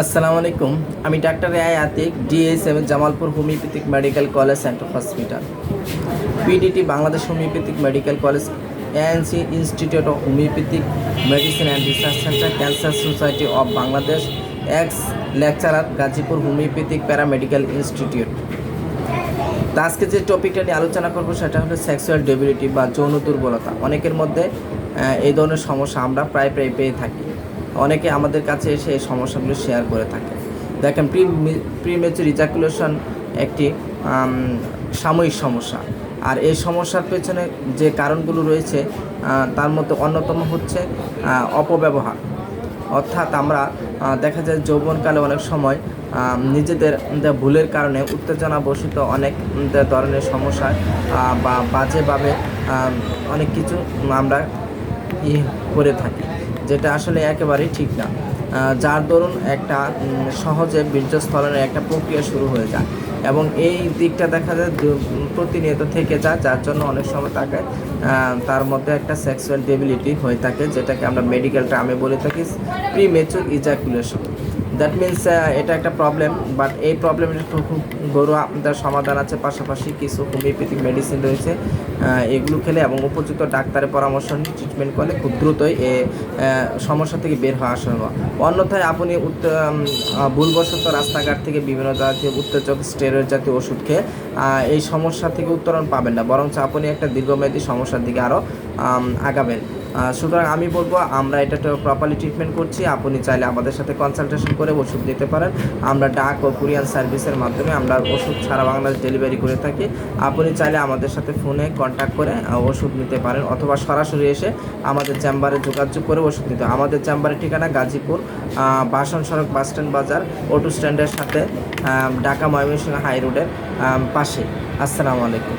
আসসালামু আলাইকুম। আমি doctor AI Atiq, DSM Jamalpur homeopathic medical college and hospital, PDT Bangladesh homeopathic medical college, ANC institute of homeopathic medicine and research centre, cancer society of Bangladesh, ex lecturer, Gazipur homeopathic paramedical institute. তো আজকে যে টপিকটা নিয়ে আলোচনা করবো সেটা হলো সেক্সুয়াল ডেবিলিটি বা যৌন দুর্বলতা। অনেকের মধ্যে এই ধরনের সমস্যা আমরা প্রায় পেয়ে থাকি। অনেকে আমাদের কাছে এসে এই সমস্যাগুলো শেয়ার করে থাকে। দেখেন, প্রিমেচুর ইজাকুলেশন একটি সাময়িক সমস্যা, আর এই সমস্যার পেছনে যে কারণগুলো রয়েছে তার মধ্যে অন্যতম হচ্ছে অপব্যবহার। অর্থাৎ আমরা দেখা যায় যৌবনকালে অনেক সময় নিজেদের ভুলের কারণে উত্তেজনাবশত অনেক ধরনের সমস্যায় বা বাজেভাবে অনেক কিছু আমরা করে থাকি, যেটা আসলে একেবারেই ঠিক না। যার দরুন একটা সহজে বীর্যস্খলনের একটা প্রক্রিয়া শুরু হয়ে যায় এবং এই দিকটা দেখা যায় প্রতিনিয়ত থেকে যায়, যার জন্য অনেক সময় তাকে তার মধ্যে একটা সেক্সুয়াল ডেবিলিটি হয়ে থাকে, যেটাকে আমরা মেডিকেল টার্মে বলে থাকি প্রিমেচুর ইজাকুলেশন। দ্যাট মিনস এটা একটা প্রবলেম, বাট এই প্রবলেমের খুব ঘরোয়া সমাধান আছে। পাশাপাশি কিছু হোমিওপ্যাথিক মেডিসিন রয়েছে, এগুলো খেলে এবং উপযুক্ত ডাক্তারের পরামর্শ নিয়ে ট্রিটমেন্ট করলে খুব দ্রুতই এই সমস্যা থেকে বের হওয়া সম্ভব। অন্যথায় আপনি ভুলবশত রাস্তাঘাট থেকে বিভিন্ন জাতীয় উত্তেজক, স্টেরয়েড জাতীয় ওষুধ খেয়ে এই সমস্যা থেকে উত্তরণ পাবেন না, বরঞ্চ আপনি একটা দীর্ঘমেয়াদী সমস্যার দিকে আরও আগাবেন। সুতরাং আমি বলবো আমরা এটা প্রপারলি ট্রিটমেন্ট করছি। আপনি চাইলে আমাদের সাথে কনসালটেশন করে ওষুধ দিতে পারেন। আমরা ডাক ও কুরিয়ার সার্ভিসের মাধ্যমে আমরা ওষুধ সারা বাংলাদেশ ডেলিভারি করে থাকি। আপনি চাইলে আমাদের সাথে ফোনে কন্ট্যাক্ট করে ওষুধ নিতে পারেন, অথবা সরাসরি এসে আমাদের চেম্বারে যোগাযোগ করে ওষুধ নিতে। আমাদের চেম্বারের ঠিকানা গাজীপুর বাসন সড়ক বাসস্ট্যান্ড বাজার, অটো স্ট্যান্ডের সাথে, ঢাকা ময়মনসিংহ হাই রোডের পাশে। আসসালামু আলাইকুম।